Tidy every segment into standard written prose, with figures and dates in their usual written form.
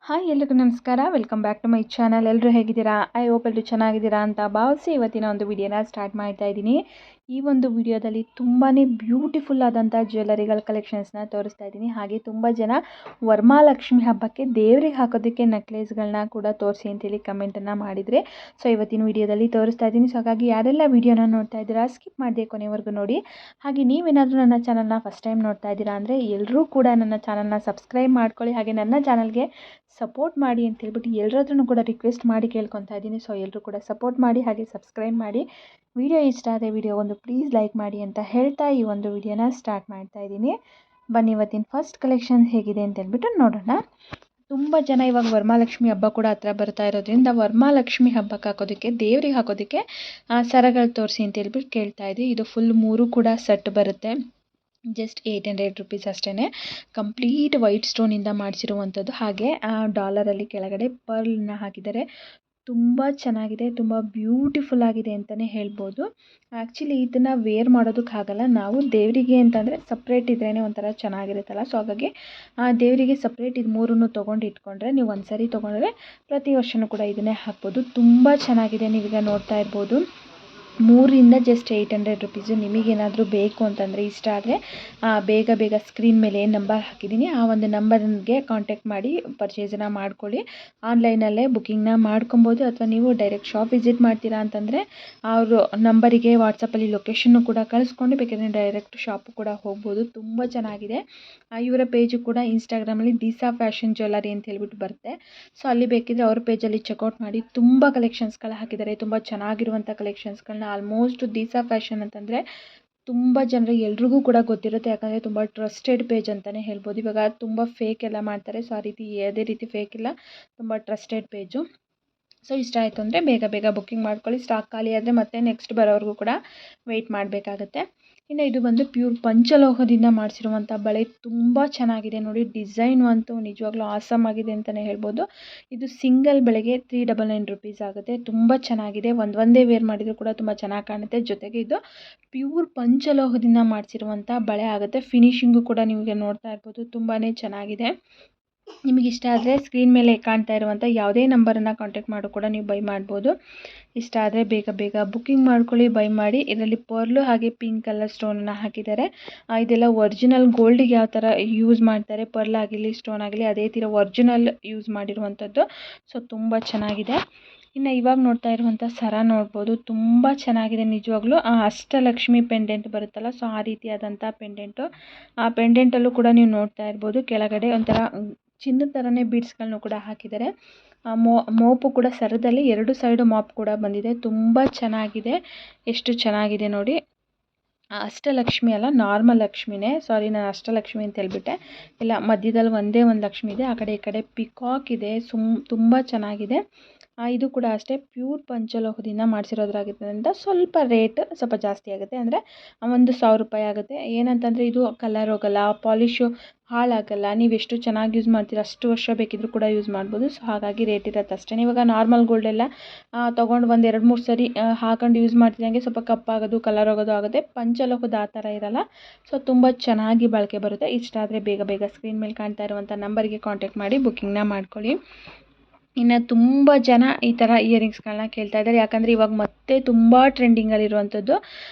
Hi ಎಲ್ರಿಗೂ ನಮಸ್ಕಾರ. Welcome back to my channel. ಎಲ್ಲರೂ ಹೇಗಿದ್ದೀರಾ? ಐ ಹೋಪ್ ಎಲ್ಲರೂ ಚೆನ್ನಾಗಿದ್ದೀರಾ ಅಂತ ಭಾವಿಸಿ ಇವತ್ತಿನ ಒಂದು ವಿಡಿಯೋನ ಸ್ಟಾರ್ಟ್ ಮಾಡ್ತಾ ಇದ್ದೀನಿ. ಈ ಒಂದು ವಿಡಿಯೋದಲ್ಲಿ ತುಂಬಾ ಬ್ಯೂಟಿಫುಲ್ ಆದಂಥ ಜ್ಯುವೆಲರಿಗಳ ಕಲೆಕ್ಷನ್ಸ್ನ ತೋರಿಸ್ತಾ ಇದ್ದೀನಿ. ಹಾಗೆ ತುಂಬ ಜನ ವರಮಹಾಲಕ್ಷ್ಮಿ ಹಬ್ಬಕ್ಕೆ ದೇವ್ರಿಗೆ ಹಾಕೋದಕ್ಕೆ ನೆಕ್ಲೇಸ್ಗಳನ್ನ ಕೂಡ ತೋರಿಸಿ ಅಂತೇಳಿ ಕಮೆಂಟನ್ನು ಮಾಡಿದರೆ, ಸೊ ಇವತ್ತಿನ ವಿಡಿಯೋದಲ್ಲಿ ತೋರಿಸ್ತಾ ಇದ್ದೀನಿ. ಸೊ ಹಾಗಾಗಿ ಯಾರೆಲ್ಲ ವಿಡಿಯೋನ ನೋಡ್ತಾ ಇದ್ದೀರಾ ಸ್ಕಿಪ್ ಮಾಡದೆ ಕೊನೆವರೆಗೂ ನೋಡಿ. ಹಾಗೆ ನೀವೇನಾದರೂ ನನ್ನ ಚಾನಲ್ನ ಫಸ್ಟ್ ಟೈಮ್ ನೋಡ್ತಾ ಇದ್ದೀರಾ ಅಂದರೆ ಎಲ್ಲರೂ ಕೂಡ ನನ್ನ ಚಾನಲ್ನ ಸಬ್ಸ್ಕ್ರೈಬ್ ಮಾಡ್ಕೊಳ್ಳಿ. ಹಾಗೆ ನನ್ನ ಚಾನಲ್ಗೆ ಸಪೋರ್ಟ್ ಮಾಡಿ ಅಂತ ಹೇಳ್ಬಿಟ್ಟು ಎಲ್ಲರತ್ರನೂ ಕೂಡ ರಿಕ್ವೆಸ್ಟ್ ಮಾಡಿ ಕೇಳ್ಕೊತಾ ಇದ್ದೀನಿ. ಸೊ ಎಲ್ಲರೂ ಕೂಡ ಸಪೋರ್ಟ್ ಮಾಡಿ ಹಾಗೆ ಸಬ್ಸ್ಕ್ರೈಬ್ ಮಾಡಿ. ವಿಡಿಯೋ ಇಷ್ಟ ಆದರೆ ವಿಡಿಯೋ ಒಂದು ಪ್ಲೀಸ್ ಲೈಕ್ ಮಾಡಿ ಅಂತ ಹೇಳ್ತಾ ಈ ಒಂದು ವಿಡಿಯೋನ ಸ್ಟಾರ್ಟ್ ಮಾಡ್ತಾ ಇದ್ದೀನಿ. ಬನ್ನಿ ಇವತ್ತಿನ ಫಸ್ಟ್ ಕಲೆಕ್ಷನ್ ಹೇಗಿದೆ ಅಂತ ಹೇಳ್ಬಿಟ್ಟು ನೋಡೋಣ. ತುಂಬ ಜನ ಇವಾಗ ವರಮಹಾಲಕ್ಷ್ಮಿ ಹಬ್ಬ ಕೂಡ ಹತ್ರ ಬರ್ತಾ ಇರೋದ್ರಿಂದ ವರಮಹಾಲಕ್ಷ್ಮಿ ಹಬ್ಬಕ್ಕೆ ಹಾಕೋದಕ್ಕೆ ದೇವ್ರಿಗೆ ಹಾಕೋದಕ್ಕೆ ಸರಗಳು ತೋರಿಸಿ ಅಂತ ಹೇಳ್ಬಿಟ್ಟು ಕೇಳ್ತಾ ಇದ್ವಿ. ಇದು ಫುಲ್ 3 ಕೂಡ ಸೆಟ್ ಬರುತ್ತೆ. ಜಸ್ಟ್ 800 ರುಪೀಸ್ ಅಷ್ಟೇ. ಕಂಪ್ಲೀಟ್ ವೈಟ್ ಸ್ಟೋನಿಂದ ಮಾಡಿಸಿರುವಂಥದ್ದು. ಹಾಗೆ ಡಾಲರಲ್ಲಿ ಕೆಳಗಡೆ ಪರ್ಲ್ನ ಹಾಕಿದ್ದಾರೆ. ತುಂಬ ಚೆನ್ನಾಗಿದೆ, ತುಂಬ ಬ್ಯೂಟಿಫುಲ್ ಆಗಿದೆ ಅಂತಲೇ ಹೇಳ್ಬೋದು. ಆ್ಯಕ್ಚುಲಿ ಇದನ್ನು ವೇರ್ ಮಾಡೋದಕ್ಕಾಗಲ್ಲ. ನಾವು ದೇವರಿಗೆ ಅಂತಂದರೆ ಸಪ್ರೇಟ್ ಇದ್ರೇ ಒಂಥರ ಚೆನ್ನಾಗಿರುತ್ತಲ್ಲ. ಸೊ ಹಾಗಾಗಿ ದೇವರಿಗೆ ಸಪ್ರೇಟ್ ಇದು 3 ತೊಗೊಂಡು ಇಟ್ಕೊಂಡ್ರೆ ನೀವು ಒಂದು ಸರಿ ತೊಗೊಂಡ್ರೆ ಪ್ರತಿ ವರ್ಷವೂ ಕೂಡ ಇದನ್ನೇ ಹಾಕ್ಬೋದು. ತುಂಬ ಚೆನ್ನಾಗಿದೆ. ನೀವೀಗ ನೋಡ್ತಾ ಇರ್ಬೋದು 3ರಿಂದ ಜಸ್ಟ್ 800 ರುಪೀಸು. ನಿಮಗೇನಾದರೂ ಬೇಕು ಅಂತಂದರೆ ಇಷ್ಟ ಆದರೆ ಬೇಗ ಸ್ಕ್ರೀನ್ ಮೇಲೆ ಏನು ನಂಬರ್ ಹಾಕಿದ್ದೀನಿ ಆ ಒಂದು ನಂಬರ್ಗೆ ಕಾಂಟ್ಯಾಕ್ಟ್ ಮಾಡಿ ಪರ್ಚೇಸನ್ನು ಮಾಡ್ಕೊಳ್ಳಿ. ಆನ್ಲೈನಲ್ಲೇ ಬುಕ್ಕಿಂಗ್ನ ಮಾಡ್ಕೊಬೋದು, ಅಥವಾ ನೀವು ಡೈರೆಕ್ಟ್ ಶಾಪ್ ವಿಸಿಟ್ ಮಾಡ್ತೀರಾ ಅಂತಂದರೆ ಅವರು ನಂಬರಿಗೆ ವಾಟ್ಸಪ್ಪಲ್ಲಿ ಲೊಕೇಶನ್ನು ಕೂಡ ಕಳಿಸ್ಕೊಂಡು ಬೇಕಾದರೆ ಡೈರೆಕ್ಟ್ ಶಾಪು ಕೂಡ ಹೋಗ್ಬೋದು. ತುಂಬ ಚೆನ್ನಾಗಿದೆ. ಇವರ ಪೇಜು ಕೂಡ ಇನ್ಸ್ಟಾಗ್ರಾಮಲ್ಲಿ ದಿಶಾ ಫ್ಯಾಷನ್ ಜ್ಯುವೆಲರಿ ಅಂತ ಹೇಳ್ಬಿಟ್ಟು ಬರುತ್ತೆ. ಸೊ ಅಲ್ಲಿ ಬೇಕಿದ್ದರೆ ಅವ್ರ ಪೇಜಲ್ಲಿ ಚೆಕ್ಔಟ್ ಮಾಡಿ. ತುಂಬ ಕಲೆಕ್ಷನ್ಸ್ಗಳು ಹಾಕಿದ್ದಾರೆ, ತುಂಬ ಚೆನ್ನಾಗಿರುವಂಥ ಕಲೆಕ್ಷನ್ಸ್ಗಳನ್ನ. ಆಲ್ಮೋಸ್ಟ್ ದಿಶಾ ಫ್ಯಾಷನ್ ಅಂತಂದರೆ ತುಂಬ ಜನರಿಗೆ ಎಲ್ರಿಗೂ ಕೂಡ ಗೊತ್ತಿರುತ್ತೆ, ಯಾಕಂದರೆ ತುಂಬ ಟ್ರಸ್ಟೆಡ್ ಪೇಜ್ ಅಂತಲೇ ಹೇಳ್ಬೋದು. ಇವಾಗ ತುಂಬ ಫೇಕ್ ಎಲ್ಲ ಮಾಡ್ತಾರೆ. ಸೊ ಆ ರೀತಿ ಯಾವುದೇ ರೀತಿ ಫೇಕ್ ಇಲ್ಲ, ತುಂಬ ಟ್ರಸ್ಟೆಡ್ ಪೇಜು. ಸೊ ಇಷ್ಟ ಆಯಿತು ಅಂದರೆ ಬೇಗ ಬುಕ್ಕಿಂಗ್ ಮಾಡ್ಕೊಳ್ಳಿ. ಸ್ಟಾಕ್ ಖಾಲಿ ಆದರೆ ಮತ್ತೆ ನೆಕ್ಸ್ಟ್ ಬರೋವರೆಗೂ ಕೂಡ ವೆಯ್ಟ್ ಮಾಡಬೇಕಾಗತ್ತೆ. ಇನ್ನು ಇದು ಬಂದು ಪ್ಯೂರ್ ಪಂಚಲೋಹದಿಂದ ಮಾಡಿಸಿರುವಂಥ ಬಳೆ. ತುಂಬ ಚೆನ್ನಾಗಿದೆ ನೋಡಿ. ಡಿಸೈನು ಅಂತೂ ನಿಜವಾಗ್ಲೂ ಆಸಮ್ ಆಗಿದೆ ಅಂತಲೇ ಹೇಳ್ಬೋದು. ಇದು ಸಿಂಗಲ್ ಬಳೆಗೆ 399 ರುಪೀಸ್ ಆಗುತ್ತೆ. ತುಂಬ ಚೆನ್ನಾಗಿದೆ. ಒಂದೇ ವೇರ್ ಮಾಡಿದರೂ ಕೂಡ ತುಂಬ ಚೆನ್ನಾಗಿ ಕಾಣುತ್ತೆ. ಜೊತೆಗೆ ಇದು ಪ್ಯೂರ್ ಪಂಚಲೋಹದಿಂದ ಮಾಡಿಸಿರುವಂಥ ಬಳೆ ಆಗುತ್ತೆ. ಫಿನಿಶಿಂಗು ಕೂಡ ನಿಮಗೆ ನೋಡ್ತಾ ಇರ್ಬೋದು, ತುಂಬಾ ಚೆನ್ನಾಗಿದೆ. ನಿಮಗೆ ಇಷ್ಟ ಆದರೆ ಸ್ಕ್ರೀನ್ ಮೇಲೆ ಕಾಣ್ತಾ ಇರುವಂಥ ಯಾವುದೇ ನಂಬರನ್ನು ಕಾಂಟ್ಯಾಕ್ಟ್ ಮಾಡು ಕೂಡ ನೀವು ಬೈ ಮಾಡ್ಬೋದು. ಇಷ್ಟ ಆದರೆ ಬೇಗ ಬುಕ್ಕಿಂಗ್ ಮಾಡ್ಕೊಳ್ಳಿ, ಬೈ ಮಾಡಿ. ಇದರಲ್ಲಿ ಪರ್ಲು ಹಾಗೆ ಪಿಂಕ್ ಕಲರ್ ಸ್ಟೋನನ್ನು ಹಾಕಿದ್ದಾರೆ. ಇದೆಲ್ಲ ಒರಿಜಿನಲ್ ಗೋಲ್ಡಿಗೆ ಯಾವ ಥರ ಯೂಸ್ ಮಾಡ್ತಾರೆ, ಪರ್ಲ್ ಆಗಿರಲಿ ಸ್ಟೋನ್ ಆಗಲಿ ಅದೇ ಥರ ಒರಿಜಿನಲ್ ಯೂಸ್ ಮಾಡಿರುವಂಥದ್ದು. ಸೊ ತುಂಬ ಚೆನ್ನಾಗಿದೆ. ಇನ್ನು ಇವಾಗ ನೋಡ್ತಾ ಇರುವಂಥ ಸರ ನೋಡ್ಬೋದು, ತುಂಬ ಚೆನ್ನಾಗಿದೆ ನಿಜವಾಗ್ಲೂ. ಅಷ್ಟಲಕ್ಷ್ಮಿ ಪೆಂಡೆಂಟ್ ಬರುತ್ತಲ್ಲ, ಸೊ ಆ ರೀತಿಯಾದಂಥ ಪೆಂಡೆಂಟು. ಆ ಪೆಂಡೆಂಟಲ್ಲೂ ಕೂಡ ನೀವು ನೋಡ್ತಾ ಇರ್ಬೋದು ಕೆಳಗಡೆ ಒಂಥರ ಚಿನ್ನದ ಥರನೇ ಬೀಡ್ಸ್ಗಳನ್ನೂ ಕೂಡ ಹಾಕಿದ್ದಾರೆ. ಮೋಪು ಕೂಡ ಸರದಲ್ಲಿ 2 ಸೈಡು ಮಾಪ್ ಕೂಡ ಬಂದಿದೆ. ತುಂಬ ಚೆನ್ನಾಗಿದೆ. ಎಷ್ಟು ಚೆನ್ನಾಗಿದೆ ನೋಡಿ. ಅಷ್ಟಲಕ್ಷ್ಮಿ ಅಲ್ಲ, ನಾರ್ಮಲ್ ಲಕ್ಷ್ಮಿನೇ. ಸಾರಿ, ನಾನು ಅಷ್ಟಲಕ್ಷ್ಮಿ ಅಂತ ಹೇಳ್ಬಿಟ್ಟೆ. ಇಲ್ಲ, ಮಧ್ಯದಲ್ಲಿ ಒಂದೇ ಒಂದು ಲಕ್ಷ್ಮಿ ಇದೆ. ಆ ಕಡೆ ಈ ಕಡೆ ಪಿಕಾಕ್ ಇದೆ. ತುಂಬ ಚೆನ್ನಾಗಿದೆ. ಇದು ಕೂಡ ಅಷ್ಟೇ ಪ್ಯೂರ್ ಪಂಚಲೋಹದಿಂದ ಮಾಡಿಸಿರೋದ್ರಾಗಿದ್ದರಿಂದ ಸ್ವಲ್ಪ ಜಾಸ್ತಿ ಆಗುತ್ತೆ. ಅಂದರೆ 1,000 ರೂಪಾಯಿ ಆಗುತ್ತೆ. ಏನಂತಂದರೆ ಇದು ಕಲರ್ ಹೋಗಲ್ಲ, ಪಾಲಿಶು ಹಾಳಾಗಲ್ಲ. ನೀವು ಎಷ್ಟು ಚೆನ್ನಾಗಿ ಯೂಸ್ ಮಾಡ್ತೀರ ಅಷ್ಟು ವರ್ಷ ಬೇಕಿದ್ರೂ ಕೂಡ ಯೂಸ್ ಮಾಡ್ಬೋದು. ಸೊ ಹಾಗಾಗಿ ರೇಟ್ ಇರುತ್ತೆ ಅಷ್ಟೇ. ಇವಾಗ ನಾರ್ಮಲ್ ಗೋಲ್ಡೆಲ್ಲ ತೊಗೊಂಡು ಒಂದು 2-3 ಸರಿ ಹಾಕೊಂಡು ಯೂಸ್ ಮಾಡ್ತಿದ್ದಂಗೆ ಸ್ವಲ್ಪ ಕಪ್ಪಾಗೋದು, ಕಲರ್ ಹೋಗೋದು ಆಗುತ್ತೆ. ಪಂಚಲೋಹದ ಆ ಥರ ಇರಲ್ಲ. ಸೊ ತುಂಬ ಚೆನ್ನಾಗಿ ಬಳಕೆ ಬರುತ್ತೆ. ಇಷ್ಟ ಆದರೆ ಬೇಗ ಸ್ಕ್ರೀನ್ ಮೇಲೆ ಕಾಣ್ತಾ ಇರುವಂಥ ನಂಬರ್ಗೆ ಕಾಂಟ್ಯಾಕ್ಟ್ ಮಾಡಿ ಬುಕ್ಕಿಂಗ್ನ ಮಾಡ್ಕೊಳ್ಳಿ. ಇನ್ನು ತುಂಬ ಜನ ಈ ಥರ ಇಯರಿಂಗ್ಸ್ಗಳನ್ನ ಕೇಳ್ತಾ ಇದ್ದಾರೆ. ಯಾಕಂದರೆ ಇವಾಗ ಮತ್ತೆ ತುಂಬ ಟ್ರೆಂಡಿಂಗಲ್ಲಿರುವಂಥದ್ದು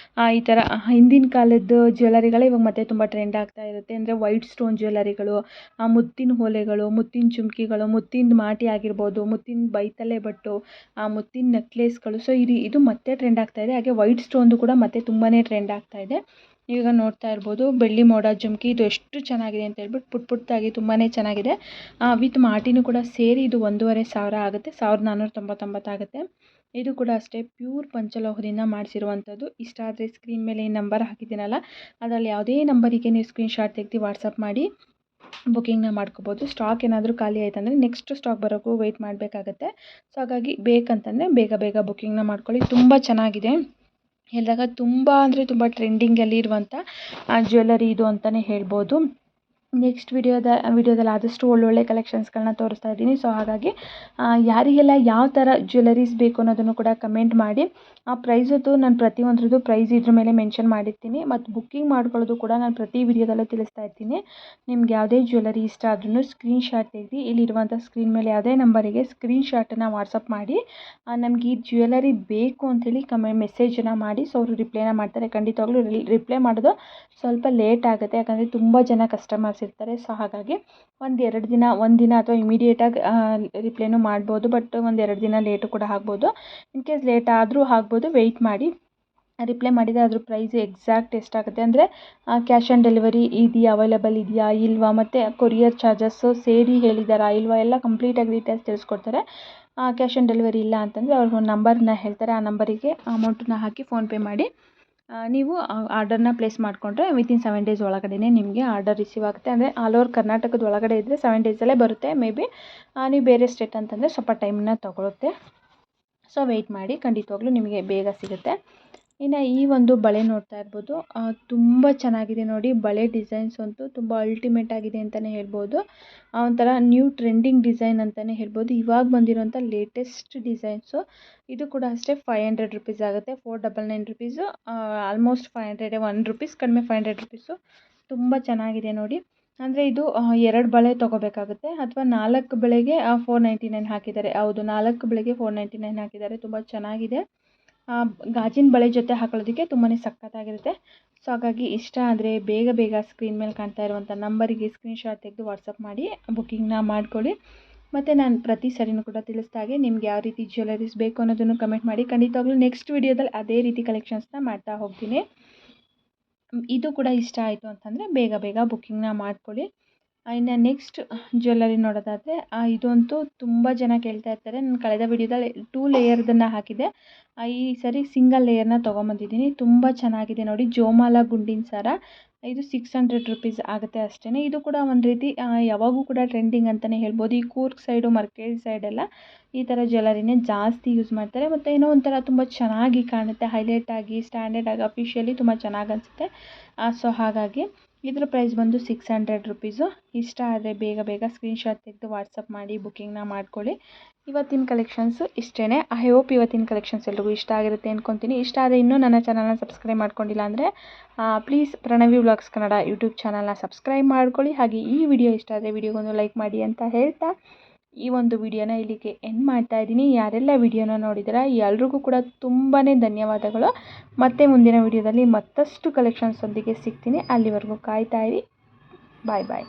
ಈ ಥರ ಹಿಂದಿನ ಕಾಲದ್ದು ಜ್ಯುವೆಲರಿಗಳೇ ಇವಾಗ ಮತ್ತೆ ತುಂಬ ಟ್ರೆಂಡ್ ಆಗ್ತಾ ಇರುತ್ತೆ. ಅಂದರೆ ವೈಟ್ ಸ್ಟೋನ್ ಜ್ಯುವೆಲರಿಗಳು, ಮುತ್ತಿನ ಓಲೆಗಳು, ಮುತ್ತಿನ ಚುಮ್ಕಿಗಳು, ಮುತ್ತಿನ ಮಾಟಿ ಆಗಿರ್ಬೋದು, ಮುತ್ತಿನ ಬೈತಲೆ ಬಟ್ಟು, ಮುತ್ತಿನ ನೆಕ್ಲೇಸ್ಗಳು. ಸೊ ಇದು ಮತ್ತೆ ಟ್ರೆಂಡ್ ಆಗ್ತಾ ಇದೆ. ಹಾಗೆ ವೈಟ್ ಸ್ಟೋನ್ದು ಕೂಡ ಮತ್ತೆ ತುಂಬಾ ಟ್ರೆಂಡ್ ಆಗ್ತಾ ಇದೆ. ಈಗ ನೋಡ್ತಾ ಇರ್ಬೋದು ಬೆಳ್ಳಿ ಮೋಡ ಜುಮ್ಕಿ. ಇದು ಎಷ್ಟು ಚೆನ್ನಾಗಿದೆ ಅಂತ ಹೇಳ್ಬಿಟ್ಟು ಪುಟ್ಟಾಗಿ ತುಂಬಾ ಚೆನ್ನಾಗಿದೆ. ವಿತ್ ಮಾಟಿನೂ ಕೂಡ ಸೇರಿ ಇದು 1,500 ಆಗುತ್ತೆ. 1,499 ಆಗುತ್ತೆ. ಇದು ಕೂಡ ಅಷ್ಟೇ ಪ್ಯೂರ್ ಪಂಚಲೋಹದಿಂದ ಮಾಡಿಸಿರುವಂಥದ್ದು. ಇಷ್ಟ ಆದರೆ ಸ್ಕ್ರೀನ್ ಮೇಲೆ ಈ ನಂಬರ್ ಹಾಕಿದ್ದೀನಲ್ಲ, ಅದರಲ್ಲಿ ಯಾವುದೇ ನಂಬರಿಗೆ ನೀವು ಸ್ಕ್ರೀನ್ಶಾಟ್ ತೆಗೆದು ವಾಟ್ಸಪ್ ಮಾಡಿ ಬುಕ್ಕಿಂಗ್ನ ಮಾಡ್ಕೋಬೋದು. ಸ್ಟಾಕ್ ಏನಾದರೂ ಖಾಲಿ ಆಯ್ತಂದರೆ ನೆಕ್ಸ್ಟ್ ಸ್ಟಾಕ್ ಬರೋಕ್ಕೂ ವೆಯ್ಟ್ ಮಾಡಬೇಕಾಗತ್ತೆ. ಸೊ ಹಾಗಾಗಿ ಬೇಕಂತಂದರೆ ಬೇಗ ಬುಕ್ಕಿಂಗ್ನ ಮಾಡ್ಕೊಳ್ಳಿ. ತುಂಬ ಚೆನ್ನಾಗಿದೆ. ಹೇಳಿದಾಗ ತುಂಬ ಅಂದರೆ ತುಂಬ ಟ್ರೆಂಡಿಂಗಲ್ಲಿ ಇರುವಂಥ ಜ್ಯುವೆಲರಿ ಇದು ಅಂತಲೇ ಹೇಳ್ಬೋದು. ನೆಕ್ಸ್ಟ್ ವಿಡಿಯೋದಲ್ಲಿ ಆದಷ್ಟು ಒಳ್ಳೊಳ್ಳೆ ಕಲೆಕ್ಷನ್ಸ್ಗಳನ್ನ ತೋರಿಸ್ತಾ ಇದ್ದೀನಿ. ಸೊ ಹಾಗಾಗಿ ಯಾರಿಗೆಲ್ಲ ಯಾವ ಥರ ಜ್ಯುವೆಲರೀಸ್ ಬೇಕು ಅನ್ನೋದನ್ನು ಕೂಡ ಕಮೆಂಟ್ ಮಾಡಿ. ಆ ಪ್ರೈಸದ್ದು ನಾನು ಪ್ರತಿಯೊಂದ್ರದ್ದು ಪ್ರೈಸ್ ಇದ್ರ ಮೇಲೆ ಮೆನ್ಷನ್ ಮಾಡಿರ್ತೀನಿ. ಮತ್ತು ಬುಕ್ಕಿಂಗ್ ಮಾಡ್ಕೊಳ್ಳೋದು ಕೂಡ ನಾನು ಪ್ರತಿ ವಿಡಿಯೋದಲ್ಲೂ ತಿಳಿಸ್ತಾ ಇರ್ತೀನಿ. ನಿಮ್ಗೆ ಯಾವುದೇ ಜ್ಯುವೆಲರಿ ಇಷ್ಟ ಆದ್ರೂ ಸ್ಕ್ರೀನ್ಶಾಟ್ ತೆಗೆದು ಇಲ್ಲಿರುವಂಥ ಸ್ಕ್ರೀನ್ ಮೇಲೆ ಯಾವುದೇ ನಂಬರಿಗೆ ಸ್ಕ್ರೀನ್ಶಾಟನ್ನು ವಾಟ್ಸಪ್ ಮಾಡಿ ನಮ್ಗೆ ಈ ಜ್ಯುವೆಲರಿ ಬೇಕು ಅಂಥೇಳಿ ಮೆಸೇಜನ್ನು ಮಾಡಿ. ಸೊ ಅವರು ರಿಪ್ಲೈನ ಮಾಡ್ತಾರೆ. ಖಂಡಿತವಾಗ್ಲೂ ರಿಪ್ಲೈ ಮಾಡೋದು ಸ್ವಲ್ಪ ಲೇಟ್ ಆಗುತ್ತೆ, ಯಾಕಂದರೆ ತುಂಬ ಜನ ಕಸ್ಟಮರ್ಸ್ ಇರ್ತಾರೆ. ಸೊ ಹಾಗಾಗಿ ಒಂದಿನ ಅಥವಾ ಇಮಿಡಿಯೇಟಾಗಿ ರಿಪ್ಲೈನೂ ಮಾಡ್ಬೋದು. ಬಟ್ 1-2 ದಿನ ಲೇಟು ಕೂಡ ಆಗ್ಬೋದು. ಇನ್ ಕೇಸ್ ಲೇಟ್ ಆದರೂ ಆಗ್ಬೋದು, ವೆಯ್ಟ್ ಮಾಡಿ. ರಿಪ್ಲೈ ಮಾಡಿದರೆ ಅದ್ರ ಪ್ರೈಸ್ ಎಕ್ಸಾಕ್ಟ್ ಎಷ್ಟಾಗುತ್ತೆ ಅಂದರೆ ಕ್ಯಾಶ್ ಆನ್ ಡೆಲಿವರಿ ಅವೈಲೇಬಲ್ ಇದೆಯಾ ಇಲ್ವಾ, ಮತ್ತು ಕೊರಿಯರ್ ಚಾರ್ಜಸ್ಸು ಸೇರಿ ಹೇಳಿದಾರಾ ಇಲ್ವಾ, ಎಲ್ಲ ಕಂಪ್ಲೀಟಾಗಿ ಡೀಟೇಲ್ಸ್ ತಿಳಿಸ್ಕೊಡ್ತಾರೆ. ಕ್ಯಾಶ್ ಆನ್ ಡೆಲಿವರಿ ಇಲ್ಲ ಅಂತಂದರೆ ಅವ್ರಿಗೆ ಒಂದು ನಂಬರ್ನ ಹೇಳ್ತಾರೆ. ಆ ನಂಬರಿಗೆ ಅಮೌಂಟನ್ನ ಹಾಕಿ ಫೋನ್ಪೇ ಮಾಡಿ ನೀವು ಆರ್ಡರ್ನ ಪ್ಲೇಸ್ ಮಾಡಿಕೊಂಡ್ರೆ ವಿತಿನ್ 7 ಡೇಸ್ ಒಳಗಡೆ ನಿಮಗೆ ಆರ್ಡರ್ ರಿಸೀವ್ ಆಗುತ್ತೆ. ಅಂದರೆ ಆಲ್ ಓವರ್ ಕರ್ನಾಟಕದ ಒಳಗಡೆ ಇದ್ದರೆ 7 ಡೇಸಲ್ಲೇ ಬರುತ್ತೆ. ಮೇ ಬಿ ನೀವು ಬೇರೆ ಸ್ಟೇಟ್ ಅಂತಂದರೆ ಸ್ವಲ್ಪ ಟೈಮನ್ನ ತೊಗೊಳುತ್ತೆ. ಸೊ ವೆಯ್ಟ್ ಮಾಡಿ, ಖಂಡಿತವಾಗ್ಲೂ ನಿಮಗೆ ಬೇಗ ಸಿಗುತ್ತೆ. ಇನ್ನು ಈ ಒಂದು ಬಳೆ ನೋಡ್ತಾ ಇರ್ಬೋದು, ತುಂಬ ಚೆನ್ನಾಗಿದೆ ನೋಡಿ. ಬಳೆ ಡಿಸೈನ್ಸ್ ಅಂತೂ ತುಂಬ ಅಲ್ಟಿಮೇಟ್ ಆಗಿದೆ ಅಂತಲೇ ಹೇಳ್ಬೋದು. ಒಂಥರ ನ್ಯೂ ಟ್ರೆಂಡಿಂಗ್ ಡಿಸೈನ್ ಅಂತಲೇ ಹೇಳ್ಬೋದು. ಇವಾಗ ಬಂದಿರೋಂಥ ಲೇಟೆಸ್ಟ್ ಡಿಸೈನ್ಸು. ಇದು ಕೂಡ ಅಷ್ಟೇ 500 ರುಪೀಸ್ ಆಗುತ್ತೆ. 499 ರುಪೀಸು, ಆಲ್ಮೋಸ್ಟ್ 500 1 ರುಪೀಸ್ ಕಡಿಮೆ 500 ರುಪೀಸು. ತುಂಬ ಚೆನ್ನಾಗಿದೆ ನೋಡಿ. ಅಂದರೆ ಇದು 2 ಬಳೆ ತೊಗೋಬೇಕಾಗುತ್ತೆ, ಅಥವಾ 4 ಬಳೆಗೆ 499 ಹಾಕಿದ್ದಾರೆ. ಹೌದು, 4 ಬಳೆಗೆ 499 ಹಾಕಿದ್ದಾರೆ. ತುಂಬ ಚೆನ್ನಾಗಿದೆ. ಗಾಜಿನ ಬಳೆ ಜೊತೆ ಹಾಕೊಳ್ಳೋದಕ್ಕೆ ತುಂಬಾ ಸಖತ್ತಾಗಿರುತ್ತೆ. ಸೊ ಹಾಗಾಗಿ ಇಷ್ಟ ಆದರೆ ಬೇಗ ಸ್ಕ್ರೀನ್ ಮೇಲೆ ಕಾಣ್ತಾ ಇರುವಂಥ ನಂಬರಿಗೆ ಸ್ಕ್ರೀನ್ಶಾಟ್ ತೆಗೆದು ವಾಟ್ಸಪ್ ಮಾಡಿ ಬುಕ್ಕಿಂಗ್ನ ಮಾಡ್ಕೊಳ್ಳಿ. ಮತ್ತು ನಾನು ಪ್ರತಿ ಸರಿನೂ ಕೂಡ ತಿಳಿಸ್ದಾಗೆ ನಿಮ್ಗೆ ಯಾವ ರೀತಿ ಜ್ಯುವೆಲರೀಸ್ ಬೇಕು ಅನ್ನೋದನ್ನು ಕಮೆಂಟ್ ಮಾಡಿ. ಖಂಡಿತವಾಗ್ಲೂ ನೆಕ್ಸ್ಟ್ ವಿಡಿಯೋದಲ್ಲಿ ಅದೇ ರೀತಿ ಕಲೆಕ್ಷನ್ಸ್ನ ಮಾಡ್ತಾ ಹೋಗ್ತೀನಿ. ಇದು ಕೂಡ ಇಷ್ಟ ಆಯಿತು ಅಂತಂದರೆ ಬೇಗ ಬುಕ್ಕಿಂಗ್ನ ಮಾಡ್ಕೊಳ್ಳಿ. ಇನ್ನು ನೆಕ್ಸ್ಟ್ ಜ್ಯುವೆಲರಿ ನೋಡೋದಾದರೆ ಇದಂತೂ ತುಂಬ ಜನ ಕೇಳ್ತಾ ಇರ್ತಾರೆ. ನಾನು ಕಳೆದ ವಿಡಿಯೋದಲ್ಲಿ 2 ಲೇಯರ್ದನ್ನು ಹಾಕಿದೆ. ಈ ಸರಿ ಸಿಂಗಲ್ ಲೇಯರ್ನ ತೊಗೊಂಬಂದಿದ್ದೀನಿ. ತುಂಬ ಚೆನ್ನಾಗಿದೆ ನೋಡಿ. ಜೋಮಾಲ ಗುಂಡಿನ ಸರ. ಇದು 600 ರುಪೀಸ್ ಆಗುತ್ತೆ ಅಷ್ಟೇ. ಇದು ಕೂಡ ಒಂದು ರೀತಿ ಯಾವಾಗೂ ಕೂಡ ಟ್ರೆಂಡಿಂಗ್ ಅಂತಲೇ ಹೇಳ್ಬೋದು. ಈ ಕೂರ್ಗ್ ಸೈಡು, ಮರ್ಕೇಡ್ ಸೈಡೆಲ್ಲ ಈ ಥರ ಜ್ಯುವೆಲರಿನೇ ಜಾಸ್ತಿ ಯೂಸ್ ಮಾಡ್ತಾರೆ. ಮತ್ತು ಏನೋ ಒಂಥರ ತುಂಬ ಚೆನ್ನಾಗಿ ಕಾಣುತ್ತೆ, ಹೈಲೈಟಾಗಿ, ಸ್ಟ್ಯಾಂಡರ್ಡಾಗಿ, ಅಫಿಷಿಯಲಿ ತುಂಬ ಚೆನ್ನಾಗಿ ಅನಿಸುತ್ತೆ. ಸೊ ಹಾಗಾಗಿ ಇದ್ರ ಪ್ರೈಸ್ ಬಂದು 600 ರುಪೀಸು. ಇಷ್ಟ ಆದರೆ ಬೇಗ ಸ್ಕ್ರೀನ್ಶಾಟ್ ತೆಗೆದು ವಾಟ್ಸಪ್ ಮಾಡಿ ಬುಕ್ಕಿಂಗ್ನ ಮಾಡ್ಕೊಳ್ಳಿ. ಇವತ್ತಿನ ಕಲೆಕ್ಷನ್ಸು ಇಷ್ಟೇ. ಐ ಹೋಪ್ ಇವತ್ತಿನ ಕಲೆಕ್ಷನ್ಸ್ ಎಲ್ರಿಗೂ ಇಷ್ಟ ಆಗಿರುತ್ತೆ ಅಂದ್ಕೊತೀನಿ. ಇಷ್ಟ ಆದರೆ ಇನ್ನೂ ನನ್ನ ಚಾನಲ್ನ ಸಬ್ಸ್ಕ್ರೈಬ್ ಮಾಡ್ಕೊಂಡಿಲ್ಲ ಅಂದರೆ please Pranavi vlogs Kannada YouTube ಚಾನಲ್ನ ಸಬ್ಸ್ಕ್ರೈಬ್ ಮಾಡ್ಕೊಳ್ಳಿ. ಹಾಗೆ ಈ ವಿಡಿಯೋ ಇಷ್ಟ ಆದರೆ ವಿಡಿಯೋಗೊಂದು ಲೈಕ್ ಮಾಡಿ ಅಂತ ಹೇಳ್ತಾ ಈ ಒಂದು ವಿಡಿಯೋನ ಇಲ್ಲಿಗೆ ಎಂಡ್ ಮಾಡ್ತಾ ಇದ್ದೀನಿ. ಯಾರೆಲ್ಲ ವಿಡಿಯೋನ ನೋಡಿದ್ದೀರಾ ಎಲ್ರಿಗೂ ಕೂಡ ತುಂಬಾ ಧನ್ಯವಾದಗಳು. ಮತ್ತೆ ಮುಂದಿನ ವಿಡಿಯೋದಲ್ಲಿ ಮತ್ತಷ್ಟು ಕಲೆಕ್ಷನ್ಸ್ ಒಂದಿಗೆ ಸಿಗ್ತೀನಿ. ಅಲ್ಲಿವರೆಗೂ ಕಾಯ್ತಾ ಇರಿ. ಬಾಯ್.